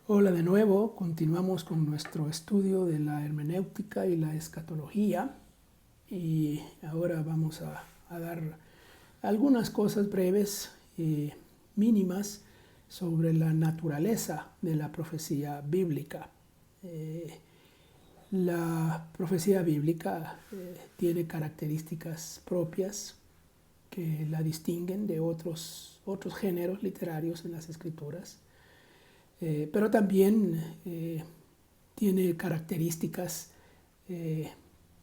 Hola de nuevo, continuamos con nuestro estudio de la hermenéutica y la escatología y ahora vamos a dar algunas cosas breves y mínimas sobre la naturaleza de la profecía bíblica. Eh, la profecía bíblica tiene características propias que la distinguen de otros géneros literarios en las escrituras. Pero también tiene características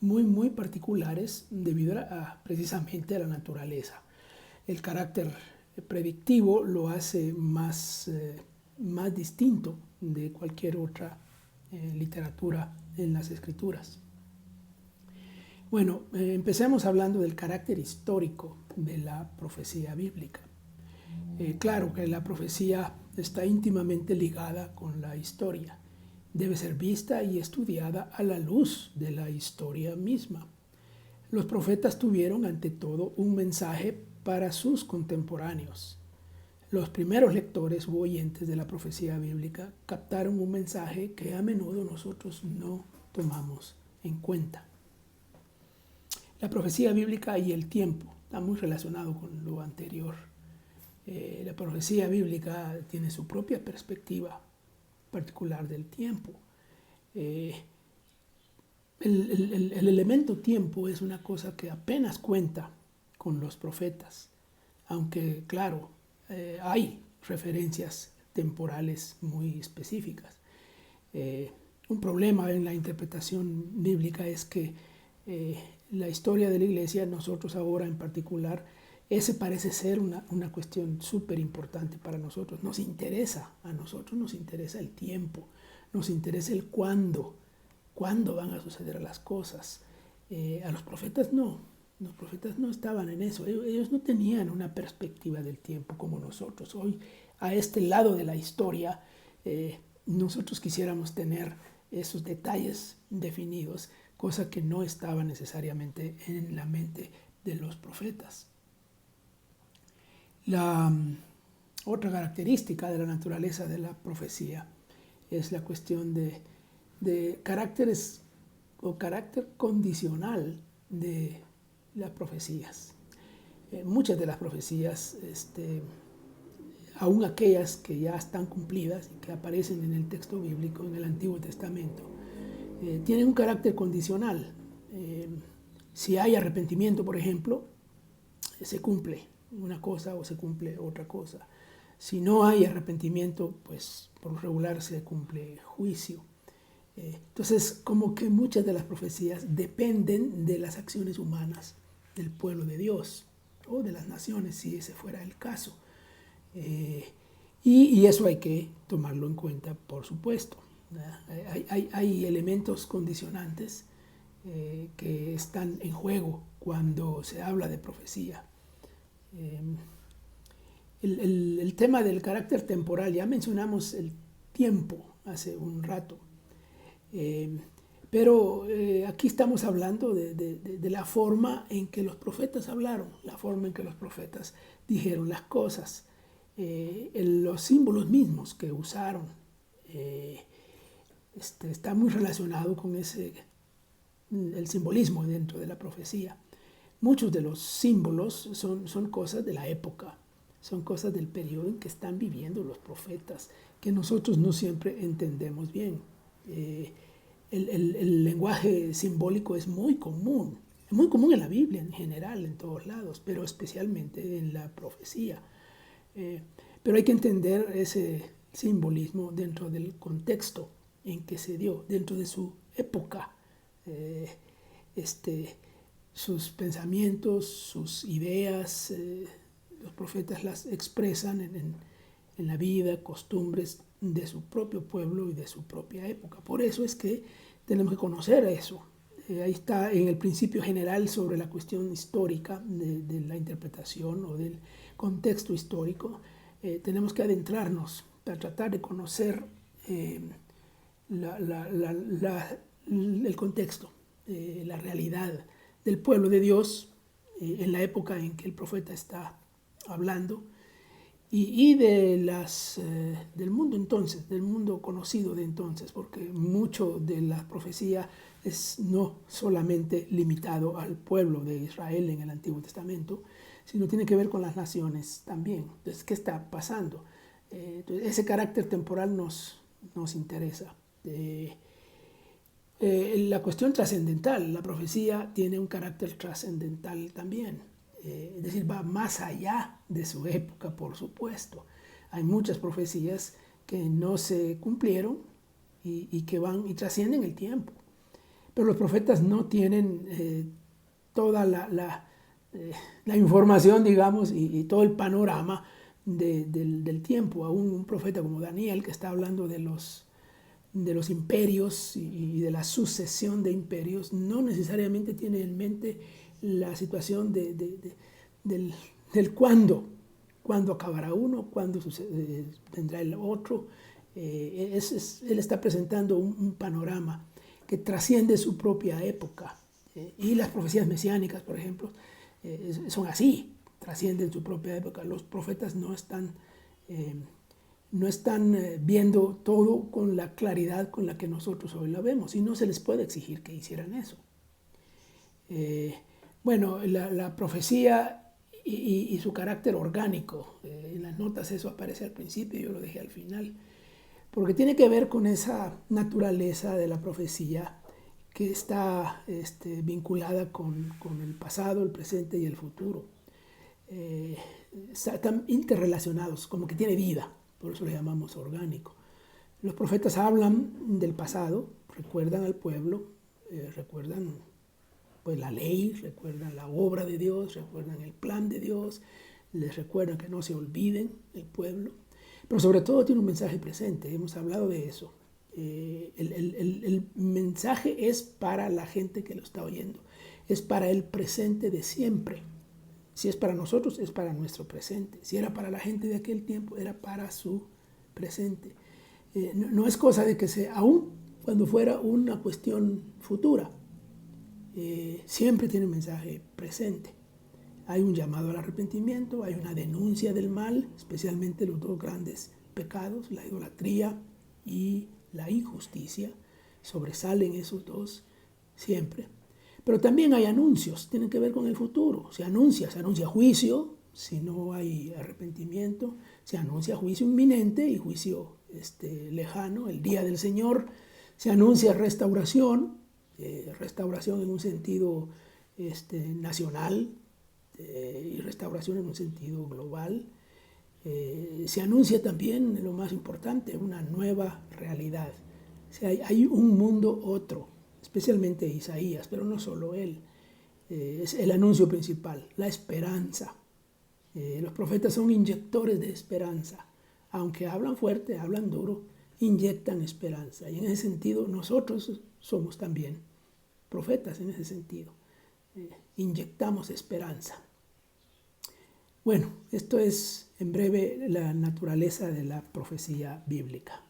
muy particulares debido precisamente a la naturaleza. El carácter predictivo lo hace más distinto de cualquier otra literatura en las escrituras. Bueno, empecemos hablando del carácter histórico de la profecía bíblica. Claro que la profecía está íntimamente ligada con la historia. Debe ser vista y estudiada a la luz de la historia misma. Los profetas tuvieron ante todo un mensaje para sus contemporáneos. Los primeros lectores u oyentes de la profecía bíblica captaron un mensaje que a menudo nosotros no tomamos en cuenta. La profecía bíblica y el tiempo está muy relacionado con lo anterior. La profecía bíblica tiene su propia perspectiva particular del tiempo. El elemento tiempo es una cosa que apenas cuenta con los profetas, aunque claro, hay referencias temporales muy específicas. Un problema en la interpretación bíblica es que la historia de la iglesia, nosotros ahora en particular, ese parece ser una cuestión súper importante para nosotros. A nosotros nos interesa el tiempo, nos interesa el cuándo van a suceder las cosas. A los profetas no estaban en eso, ellos no tenían una perspectiva del tiempo como nosotros. Hoy, a este lado de la historia, nosotros quisiéramos tener esos detalles definidos, cosa que no estaba necesariamente en la mente de los profetas. La otra característica de la naturaleza de la profecía es la cuestión de caracteres o carácter condicional de las profecías. Muchas de las profecías, aun aquellas que ya están cumplidas y que aparecen en el texto bíblico, en el Antiguo Testamento, tienen un carácter condicional. Si hay arrepentimiento, por ejemplo, se cumple una cosa o se cumple otra cosa. Si no hay arrepentimiento, pues por lo regular se cumple juicio. Entonces, como que muchas de las profecías dependen de las acciones humanas del pueblo de Dios o de las naciones, si ese fuera el caso. Y eso hay que tomarlo en cuenta, por supuesto. Hay elementos condicionantes que están en juego cuando se habla de profecía. El tema del carácter temporal, ya mencionamos el tiempo hace un rato, pero aquí estamos hablando de la forma en que los profetas hablaron, la forma en que los profetas dijeron las cosas, los símbolos mismos que usaron, está muy relacionado con el simbolismo dentro de la profecía. Muchos de los símbolos son cosas de la época, son cosas del periodo en que están viviendo los profetas, que nosotros no siempre entendemos bien. El lenguaje simbólico es muy común en la Biblia en general, en todos lados, pero especialmente en la profecía. Pero hay que entender ese simbolismo dentro del contexto en que se dio, dentro de su época. Sus pensamientos, sus ideas, los profetas las expresan en la vida, costumbres de su propio pueblo y de su propia época. Por eso es que tenemos que conocer eso. Ahí está en el principio general sobre la cuestión histórica de la interpretación o del contexto histórico. Tenemos que adentrarnos para tratar de conocer el contexto, la realidad del pueblo de Dios en la época en que el profeta está hablando y de del mundo entonces, del mundo conocido de entonces, porque mucho de la profecía es no solamente limitado al pueblo de Israel en el Antiguo Testamento, sino tiene que ver con las naciones también. Entonces, ¿qué está pasando? Entonces, ese carácter temporal nos interesa. La cuestión trascendental, la profecía tiene un carácter trascendental también. Es decir, va más allá de su época, por supuesto. Hay muchas profecías que no se cumplieron y que van y trascienden el tiempo. Pero los profetas no tienen toda la información, digamos, y todo el panorama del tiempo. Aún un profeta como Daniel, que está hablando de los imperios y de la sucesión de imperios, no necesariamente tiene en mente la situación del cuándo acabará uno, cuándo vendrá el otro. Él está presentando un panorama que trasciende su propia época. Y las profecías mesiánicas, por ejemplo, son así, trascienden su propia época. Los profetas no están viendo todo con la claridad con la que nosotros hoy la vemos, y no se les puede exigir que hicieran eso. Bueno, la profecía y su carácter orgánico, en las notas eso aparece al principio, yo lo dejé al final, porque tiene que ver con esa naturaleza de la profecía que está vinculada con el pasado, el presente y el futuro. Están interrelacionados, como que tiene vida, por eso le llamamos orgánico. Los profetas hablan del pasado, recuerdan al pueblo, recuerdan pues la ley, recuerdan la obra de Dios, recuerdan el plan de Dios, les recuerdan que no se olviden del pueblo, pero sobre todo tiene un mensaje presente, hemos hablado de eso. El mensaje es para la gente que lo está oyendo, es para el presente de siempre. Si es para nosotros, es para nuestro presente. Si era para la gente de aquel tiempo, era para su presente. No es cosa de que sea, aún cuando fuera una cuestión futura, siempre tiene un mensaje presente. Hay un llamado al arrepentimiento, hay una denuncia del mal, especialmente los dos grandes pecados, la idolatría y la injusticia. Sobresalen esos dos siempre. Pero también hay anuncios, tienen que ver con el futuro. Se anuncia juicio, si no hay arrepentimiento, se anuncia juicio inminente y juicio lejano, el día del Señor. Se anuncia restauración, restauración en un sentido nacional y restauración en un sentido global. Se anuncia también, lo más importante, una nueva realidad. O sea, hay un mundo otro, especialmente Isaías, pero no solo él. Es el anuncio principal, la esperanza. Los profetas son inyectores de esperanza. Aunque hablan fuerte, hablan duro, inyectan esperanza. Y en ese sentido nosotros somos también profetas en ese sentido. Inyectamos esperanza. Bueno, esto es en breve la naturaleza de la profecía bíblica.